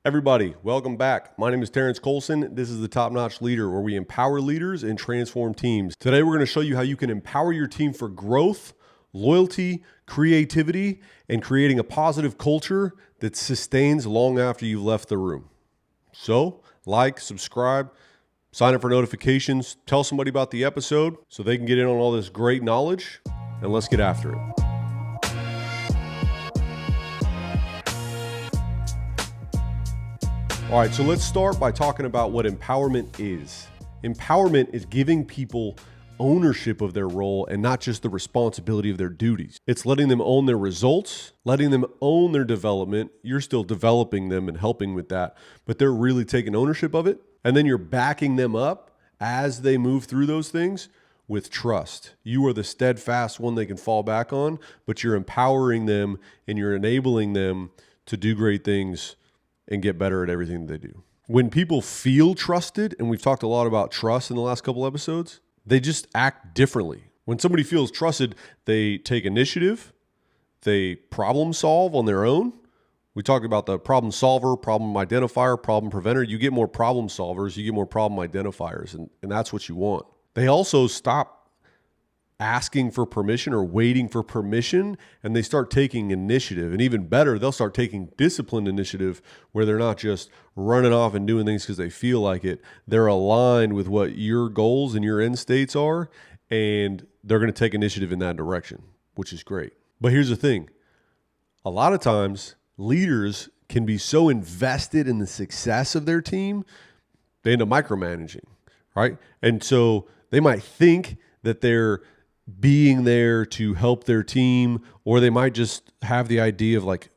Everybody, welcome back. My name is Terence Colson. This is the Top Notch Leader, where we empower leaders and transform teams. Today, we're going to show you how you can empower your team for growth, loyalty, creativity, and creating a positive culture that sustains long after you've left the room. So, like, subscribe, sign up for notifications, tell somebody about the episode so they can get in on all this great knowledge, and let's get after it. All right, so let's start by talking about what empowerment is. Empowerment is giving people ownership of their role and not just the responsibility of their duties. It's letting them own their results, letting them own their development. You're still developing them and helping with that, but they're really taking ownership of it. And then you're backing them up as they move through those things with trust. You are the steadfast one they can fall back on, but you're empowering them and you're enabling them to do great things and get better at everything that they do. When people feel trusted, and we've talked a lot about trust in the last couple episodes, they just act differently. When somebody feels trusted, they take initiative, they problem solve on their own. We talked about the problem solver, problem identifier, problem preventer. You get more problem solvers, you get more problem identifiers, and that's what you want. They also stop asking for permission or waiting for permission, and they start taking initiative. And even better, they'll start taking disciplined initiative where they're not just running off and doing things because they feel like it. They're aligned with what your goals and your end states are, and they're going to take initiative in that direction, which is great. But here's the thing. A lot of times, leaders can be so invested in the success of their team, they end up micromanaging, right? And so they might think that they're being there to help their team, or they might just have the idea of like,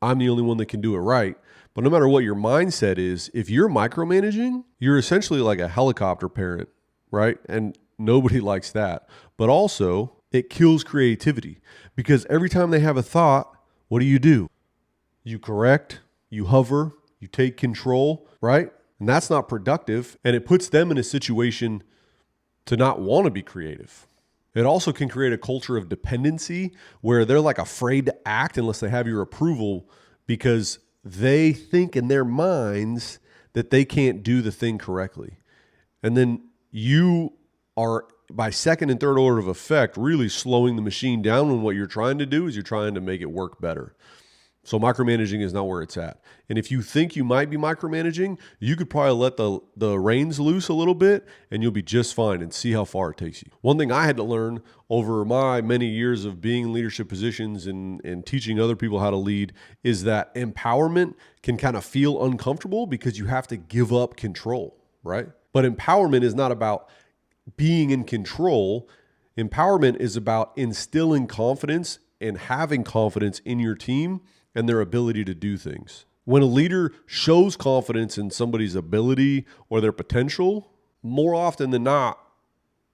I'm the only one that can do it right. But no matter what your mindset is, if you're micromanaging, you're essentially like a helicopter parent, right? And nobody likes that. But also, it kills creativity because every time they have a thought, what do? You correct, you hover, you take control, right? And that's not productive. And it puts them in a situation to not want to be creative. It also can create a culture of dependency where they're like afraid to act unless they have your approval because they think in their minds that they can't do the thing correctly. And then you are, by second and third order of effect, really slowing the machine down when what you're trying to do is you're trying to make it work better. So micromanaging is not where it's at. And if you think you might be micromanaging, you could probably let the reins loose a little bit and you'll be just fine and see how far it takes you. One thing I had to learn over my many years of being in leadership positions and teaching other people how to lead is that empowerment can kind of feel uncomfortable because you have to give up control, right? But empowerment is not about being in control. Empowerment is about instilling confidence and having confidence in your team and their ability to do things. When a leader shows confidence in somebody's ability or their potential, more often than not,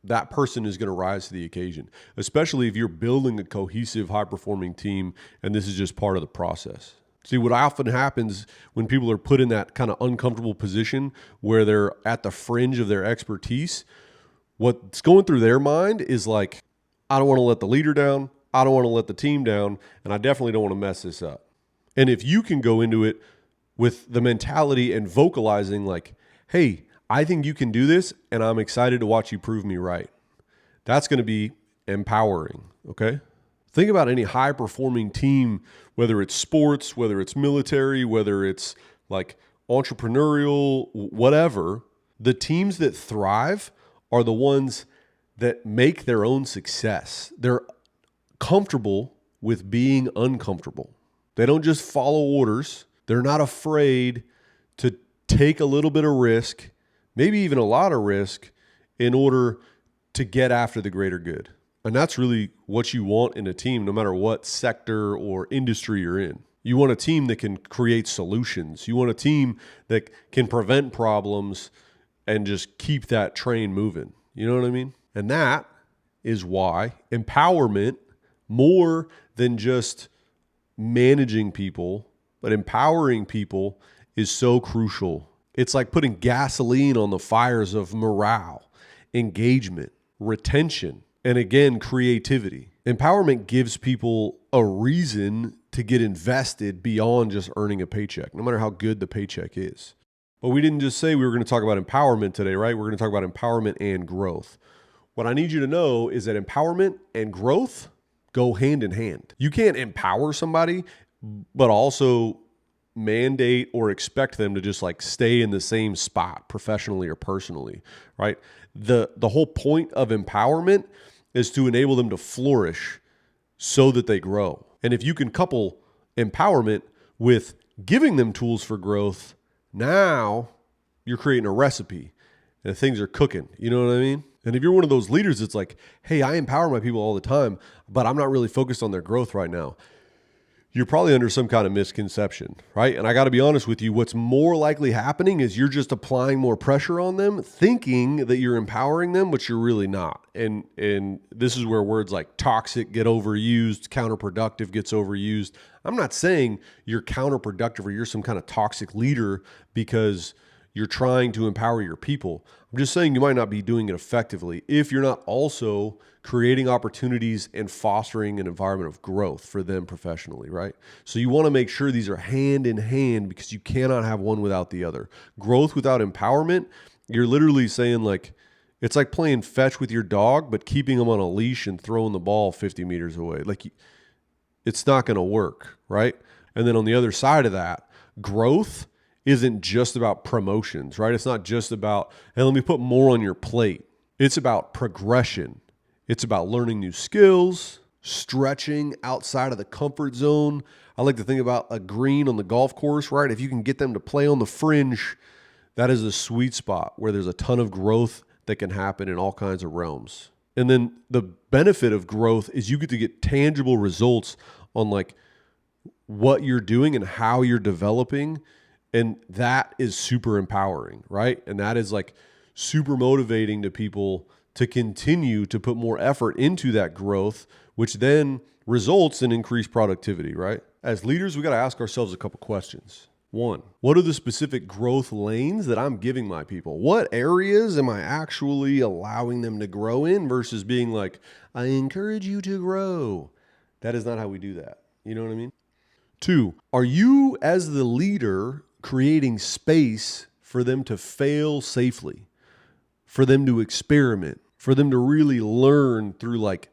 that person is going to rise to the occasion, especially if you're building a cohesive, high-performing team, and this is just part of the process. See, what often happens when people are put in that kind of uncomfortable position where they're at the fringe of their expertise, what's going through their mind is like, I don't want to let the leader down, I don't want to let the team down, and I definitely don't want to mess this up. And if you can go into it with the mentality and vocalizing like, hey, I think you can do this, and I'm excited to watch you prove me right, that's going to be empowering, okay? Think about any high-performing team, whether it's sports, whether it's military, whether it's like entrepreneurial, whatever. The teams that thrive are the ones that make their own success. They're comfortable with being uncomfortable. They don't just follow orders. They're not afraid to take a little bit of risk, maybe even a lot of risk, in order to get after the greater good. And that's really what you want in a team, no matter what sector or industry you're in. You want a team that can create solutions. You want a team that can prevent problems and just keep that train moving. You know what I mean? And that is why empowerment, more than just managing people, but empowering people, is so crucial. It's like putting gasoline on the fires of morale, engagement, retention, and again, creativity. Empowerment gives people a reason to to get invested beyond just earning a paycheck, no matter how good the paycheck is. But we didn't just say we were going to talk about empowerment today, right? We're going to talk about empowerment and growth. What I need you to know is that empowerment and growth go hand in hand. You can't empower somebody, but also mandate or expect them to just like stay in the same spot professionally or personally, right? The whole point of empowerment is to enable them to flourish so that they grow. And if you can couple empowerment with giving them tools for growth, now you're creating a recipe and things are cooking. You know what I mean? And if you're one of those leaders that's like, hey, I empower my people all the time, but I'm not really focused on their growth right now, you're probably under some kind of misconception, right? And I got to be honest with you, what's more likely happening is you're just applying more pressure on them, thinking that you're empowering them, but you're really not. And this is where words like toxic get overused, counterproductive gets overused. I'm not saying you're counterproductive or you're some kind of toxic leader because you're trying to empower your people. I'm just saying you might not be doing it effectively if you're not also creating opportunities and fostering an environment of growth for them professionally, right? So you want to make sure these are hand in hand because you cannot have one without the other. Growth without empowerment, you're literally saying like, it's like playing fetch with your dog, but keeping them on a leash and throwing the ball 50 meters away. Like it's not going to work, right? And then on the other side of that, growth isn't just about promotions, right? It's not just about, hey, let me put more on your plate. It's about progression. It's about learning new skills, stretching outside of the comfort zone. I like to think about a green on the golf course, right? If you can get them to play on the fringe, that is a sweet spot where there's a ton of growth that can happen in all kinds of realms. And then the benefit of growth is you get to get tangible results on like what you're doing and how you're developing. And that is super empowering, right? And that is like super motivating to people to continue to put more effort into that growth, which then results in increased productivity, right? As leaders, we got to ask ourselves a couple questions. One, what are the specific growth lanes that I'm giving my people? What areas am I actually allowing them to grow in versus being like, I encourage you to grow? That is not how we do that. You know what I mean? Two, are you as the leader creating space for them to fail safely, for them to experiment, for them to really learn through like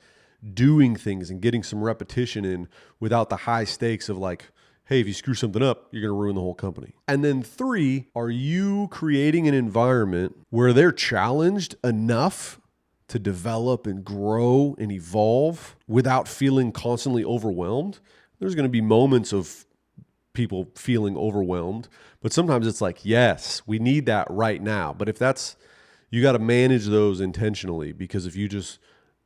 doing things and getting some repetition in without the high stakes of like, hey, if you screw something up, you're going to ruin the whole company. And then three, are you creating an environment where they're challenged enough to develop and grow and evolve without feeling constantly overwhelmed? There's going to be moments of people feeling overwhelmed, but sometimes it's like, yes, we need that right now. But if that's, you got to manage those intentionally, because if you just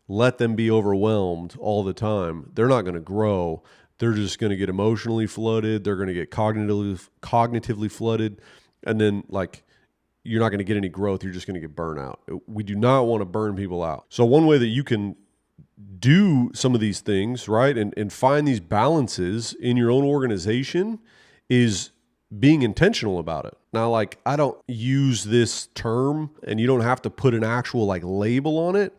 let them be overwhelmed all the time, they're not going to grow. They're just going to get emotionally flooded. They're going to get cognitively flooded. And then like, you're not going to get any growth. You're just going to get burnt out. We do not want to burn people out. So one way that you can do some of these things, right, and find these balances in your own organization is being intentional about it. Now, like, I don't use this term, and you don't have to put an actual like label on it,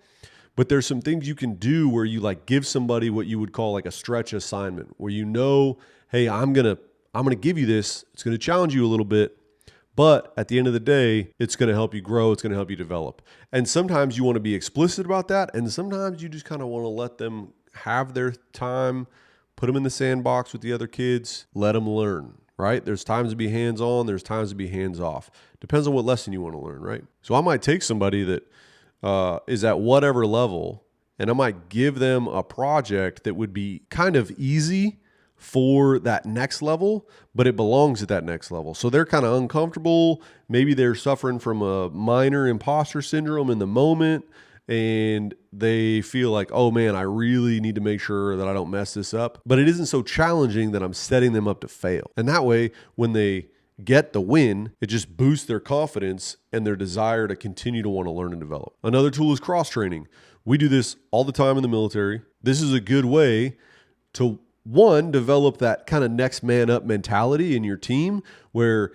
but there's some things you can do where you like give somebody what you would call like a stretch assignment, where you know, hey, I'm gonna give you this. It's gonna challenge you a little bit, but at the end of the day, it's going to help you grow. It's going to help you develop. And sometimes you want to be explicit about that. And sometimes you just kind of want to let them have their time, put them in the sandbox with the other kids, let them learn, right? There's times to be hands-on. There's times to be hands-off. Depends on what lesson you want to learn, right? So I might take somebody that is at whatever level, and I might give them a project that would be kind of easy for that next level, but it belongs at that next level. So they're kind of uncomfortable. Maybe they're suffering from a minor imposter syndrome in the moment, and they feel like, oh man, I really need to make sure that I don't mess this up. But it isn't so challenging that I'm setting them up to fail. And that way, when they get the win, it just boosts their confidence and their desire to continue to want to learn and develop. Another tool is cross-training. We do this all the time in the military. This is a good way to, one, develop that kind of next man up mentality in your team where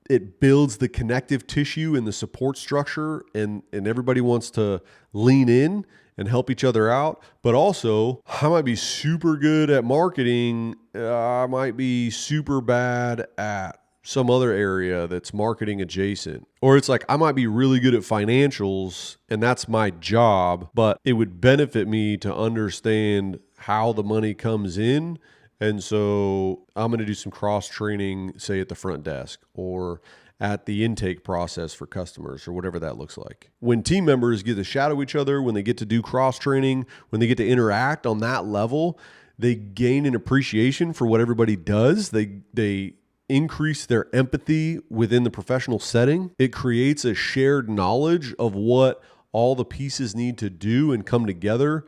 it builds the connective tissue and the support structure, and everybody wants to lean in and help each other out. But also, I might be super good at marketing. I might be super bad at some other area that's marketing adjacent. Or it's like I might be really good at financials and that's my job, but it would benefit me to understand how the money comes in. And so I'm going to do some cross training, say at the front desk or at the intake process for customers or whatever that looks like. When team members get to shadow each other, when they get to do cross training, when they get to interact on that level, they gain an appreciation for what everybody does. They increase their empathy within the professional setting. It creates a shared knowledge of what all the pieces need to do and come together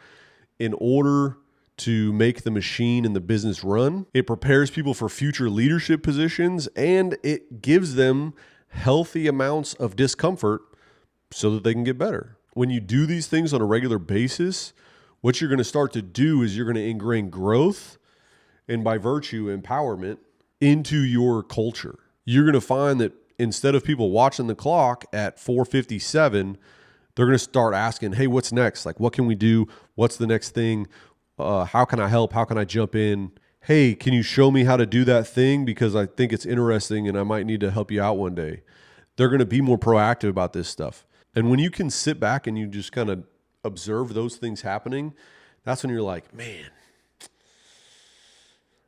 in order to make the machine and the business run. It prepares people for future leadership positions, and it gives them healthy amounts of discomfort so that they can get better. When you do these things on a regular basis, what you're going to start to do is you're going to ingrain growth and, by virtue, empowerment into your culture. You're going to find that instead of people watching the clock at 4:57, they're going to start asking, hey, what's next? Like, what can we do? What's the next thing? How can I help? How can I jump in? Hey, can you show me how to do that thing? Because I think it's interesting and I might need to help you out one day. They're going to be more proactive about this stuff. And when you can sit back and you just kind of observe those things happening, that's when you're like, man,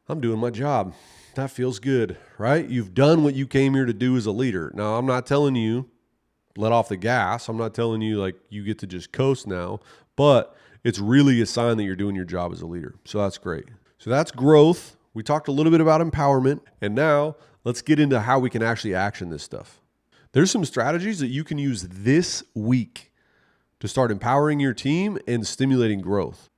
I'm doing my job. That feels good, right? You've done what you came here to do as a leader. Now, I'm not telling you let off the gas. I'm not telling you like you get to just coast now, but it's really a sign that you're doing your job as a leader. So that's great. So that's growth. We talked a little bit about empowerment, and now let's get into how we can actually action this stuff. There's some strategies that you can use this week to start empowering your team and stimulating growth.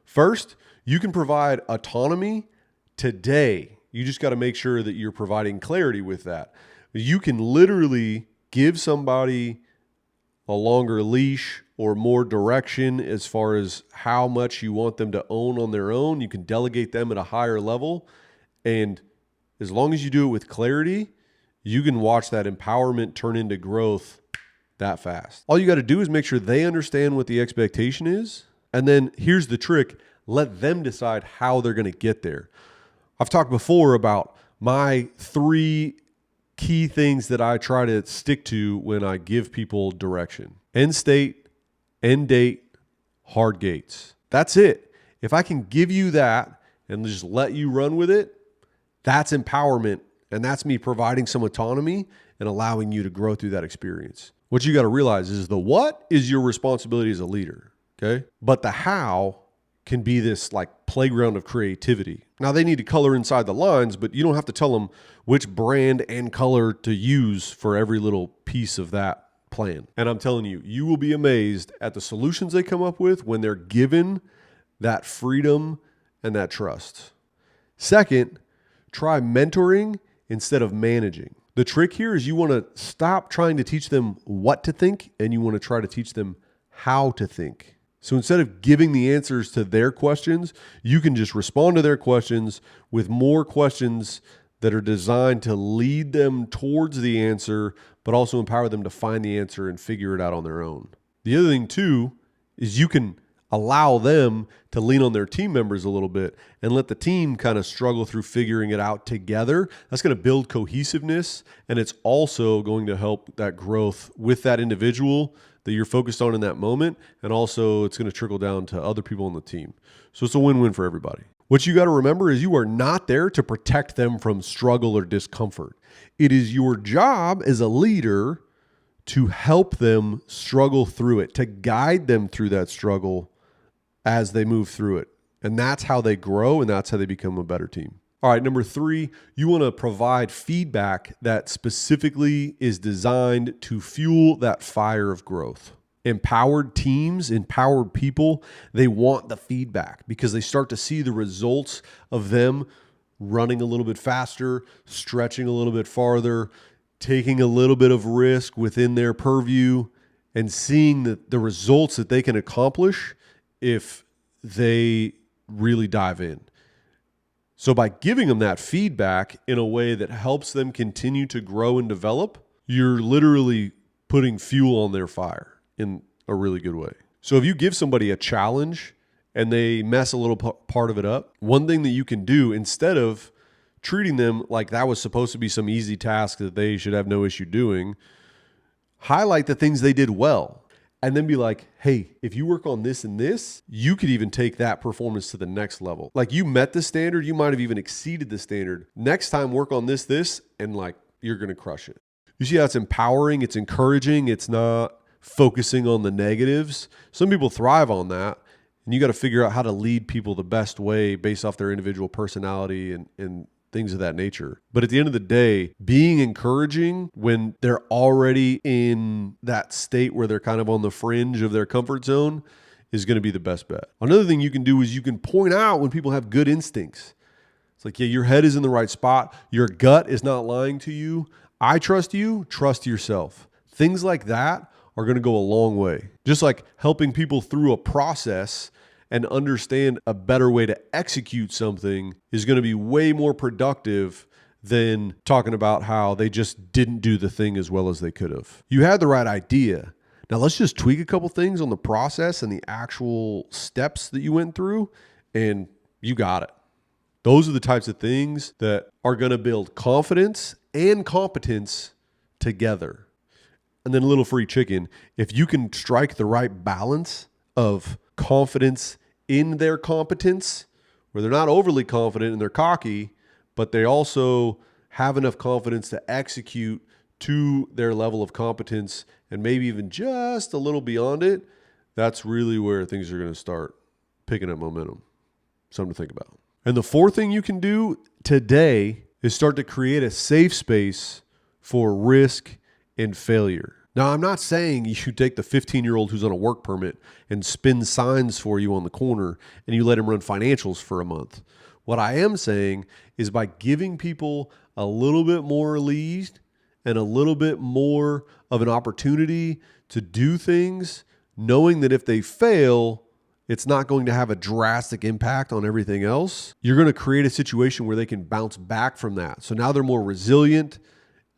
First, you can provide autonomy today. You just got to make sure that you're providing clarity with that. You can literally give somebody a longer leash or more direction as far as how much you want them to own on their own. You can delegate them at a higher level. And as long as you do it with clarity, you can watch that empowerment turn into growth that fast. All you got to do is make sure they understand what the expectation is. And then here's the trick. Let them decide how they're going to get there. I've talked before about my 3 key things that I try to stick to when I give people direction. End state, end date, hard gates. That's it. If I can give you that and just let you run with it, that's empowerment. And that's me providing some autonomy and allowing you to grow through that experience. What you got to realize is the what is your responsibility as a leader, okay? But the how can be this like playground of creativity. Now they need to color inside the lines, but you don't have to tell them which brand and color to use for every little piece of that plan. And I'm telling you, you will be amazed at the solutions they come up with when they're given that freedom and that trust. Second, try mentoring instead of managing. The trick here is you want to stop trying to teach them what to think and you want to try to teach them how to think. So instead of giving the answers to their questions, you can just respond to their questions with more questions that are designed to lead them towards the answer, but also empower them to find the answer and figure it out on their own. The other thing too is you can allow them to lean on their team members a little bit and let the team kind of struggle through figuring it out together. That's going to build cohesiveness, and it's also going to help that growth with that individual that you're focused on in that moment, and also it's going to trickle down to other people on the team. So it's a win-win for everybody. What you got to remember is you are not there to protect them from struggle or discomfort. It is your job as a leader to help them struggle through it, to guide them through that struggle as they move through it. And that's how they grow, and that's how they become a better team. All right, number 3, you want to provide feedback that specifically is designed to fuel that fire of growth. Empowered teams, empowered people, they want the feedback because they start to see the results of them running a little bit faster, stretching a little bit farther, taking a little bit of risk within their purview, and seeing the results that they can accomplish if they really dive in. So by giving them that feedback in a way that helps them continue to grow and develop, you're literally putting fuel on their fire in a really good way. So if you give somebody a challenge and they mess a little part of it up, one thing that you can do, instead of treating them like that was supposed to be some easy task that they should have no issue doing, highlight the things they did well. And then be like, hey, if you work on this and this, you could even take that performance to the next level. Like you met the standard, you might have even exceeded the standard. Next time, work on this, and like you're going to crush it. You see how it's empowering, it's encouraging, it's not focusing on the negatives. Some people thrive on that, and you got to figure out how to lead people the best way based off their individual personality and things of that nature. But at the end of the day, being encouraging when they're already in that state where they're kind of on the fringe of their comfort zone is going to be the best bet. Another thing you can do is you can point out when people have good instincts. It's like, yeah, your head is in the right spot. Your gut is not lying to you. I trust you. Trust yourself. Things like that are going to go a long way. Just like helping people through a process and understand a better way to execute something is going to be way more productive than talking about how they just didn't do the thing as well as they could have. You had the right idea. Now let's just tweak a couple things on the process and the actual steps that you went through, and you got it. Those are the types of things that are going to build confidence and competence together. And then a little free chicken. If you can strike the right balance of confidence in their competence, where they're not overly confident and they're cocky, but they also have enough confidence to execute to their level of competence and maybe even just a little beyond it, that's really where things are going to start picking up momentum. Something to think about. And the fourth thing you can do today is start to create a safe space for risk and failure. Now, I'm not saying you should take the 15-year-old who's on a work permit and spin signs for you on the corner and you let him run financials for a month. What I am saying is by giving people a little bit more lead and a little bit more of an opportunity to do things, knowing that if they fail, it's not going to have a drastic impact on everything else. You're going to create a situation where they can bounce back from that. So now they're more resilient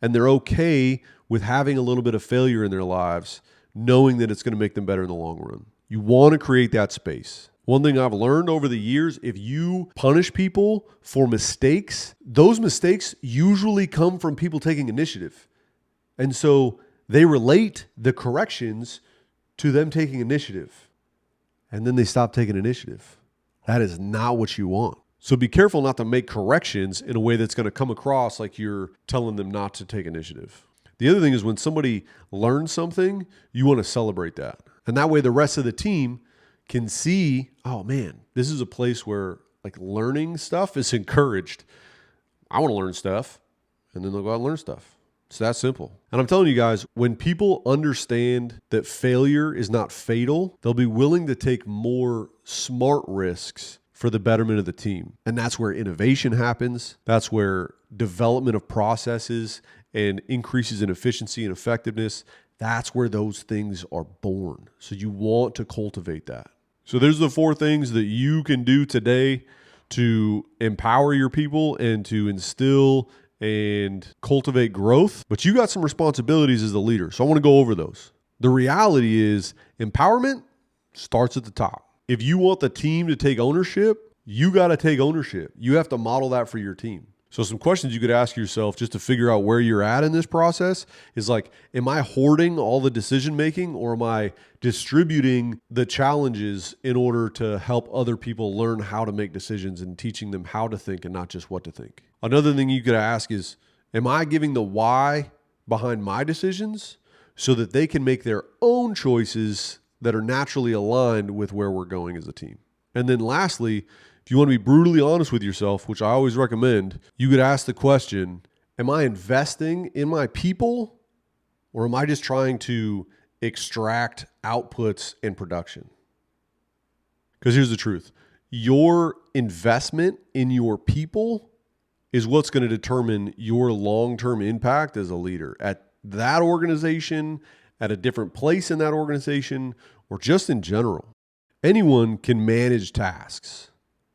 and they're okay with having a little bit of failure in their lives, knowing that it's going to make them better in the long run. You want to create that space. One thing I've learned over the years, if you punish people for mistakes, those mistakes usually come from people taking initiative. And so they relate the corrections to them taking initiative. And then they stop taking initiative. That is not what you want. So be careful not to make corrections in a way that's going to come across like you're telling them not to take initiative. The other thing is when somebody learns something, you want to celebrate that. And that way the rest of the team can see, oh man, this is a place where like learning stuff is encouraged. I want to learn stuff. And then they'll go out and learn stuff. It's that simple. And I'm telling you guys, when people understand that failure is not fatal, they'll be willing to take more smart risks for the betterment of the team. And that's where innovation happens. That's where development of processes and increases in efficiency and effectiveness, that's where those things are born. So you want to cultivate that. So there's the four things that you can do today to empower your people and to instill and cultivate growth. But you got some responsibilities as the leader. So I want to go over those. The reality is empowerment starts at the top. If you want the team to take ownership, you got to take ownership. You have to model that for your team. So some questions you could ask yourself just to figure out where you're at in this process is like, am I hoarding all the decision making, or am I distributing the challenges in order to help other people learn how to make decisions and teaching them how to think and not just what to think? Another thing you could ask is, am I giving the why behind my decisions so that they can make their own choices that are naturally aligned with where we're going as a team? And then lastly, if you want to be brutally honest with yourself, which I always recommend, you could ask the question, am I investing in my people, or am I just trying to extract outputs and production? Because here's the truth. Your investment in your people is what's going to determine your long-term impact as a leader at that organization, at a different place in that organization, or just in general. Anyone can manage tasks,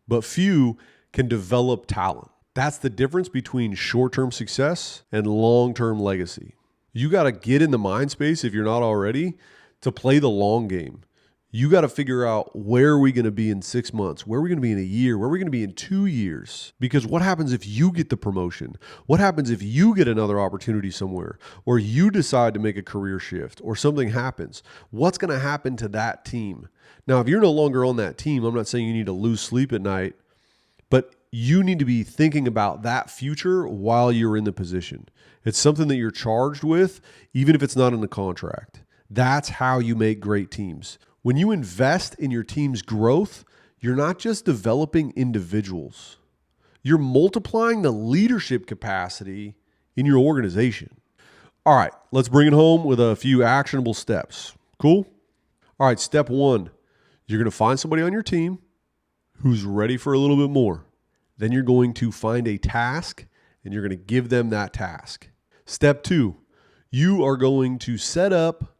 but few can develop talent. That's the difference between short-term success and long-term legacy. You got to get in the mind space, if you're not already, to play the long game. You got to figure out, where are we going to be in 6 months? Where are we going to be in a year? Where are we going to be in 2 years? Because what happens if you get the promotion? What happens if you get another opportunity somewhere? Or you decide to make a career shift, or something happens? What's going to happen to that team? Now, if you're no longer on that team, I'm not saying you need to lose sleep at night, but you need to be thinking about that future while you're in the position. It's something that you're charged with, even if it's not in the contract. That's how you make great teams. When you invest in your team's growth, you're not just developing individuals. You're multiplying the leadership capacity in your organization. All right, let's bring it home with a few actionable steps. Cool? All right, step 1, you're going to find somebody on your team who's ready for a little bit more. Then you're going to find a task, and you're going to give them that task. Step 2, you are going to set up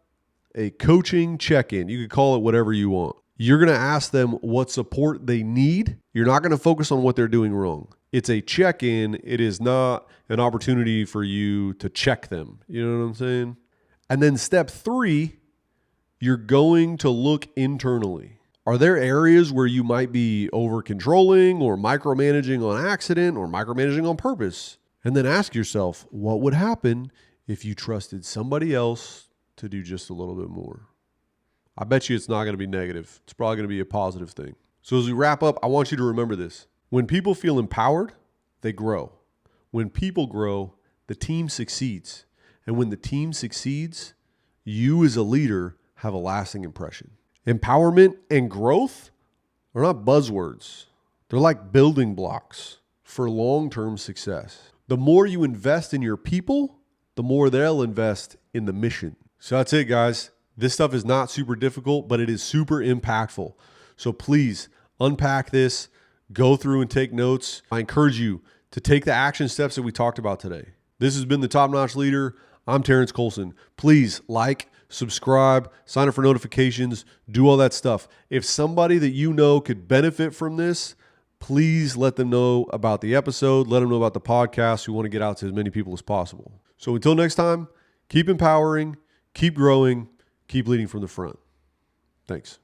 a coaching check-in. You could call it whatever you want. You're going to ask them what support they need. You're not going to focus on what they're doing wrong. It's a check-in. It is not an opportunity for you to check them. You know what I'm saying? And then step 3, you're going to look internally. Are there areas where you might be over-controlling or micromanaging on accident or micromanaging on purpose? And then ask yourself, what would happen if you trusted somebody else to do just a little bit more? I bet you it's not going to be negative. It's probably going to be a positive thing. So as we wrap up, I want you to remember this. When people feel empowered, they grow. When people grow, the team succeeds. And when the team succeeds, you as a leader have a lasting impression. Empowerment and growth are not buzzwords. They're like building blocks for long-term success. The more you invest in your people, the more they'll invest in the mission. So that's it, guys. This stuff is not super difficult, but it is super impactful. So please unpack this, go through and take notes. I encourage you to take the action steps that we talked about today. This has been the Top Notch Leader. I'm Terence Colson. Please like, subscribe, sign up for notifications, do all that stuff. If somebody that you know could benefit from this, please let them know about the episode. Let them know about the podcast. We want to get out to as many people as possible. So until next time, keep empowering, keep growing, keep leading from the front. Thanks.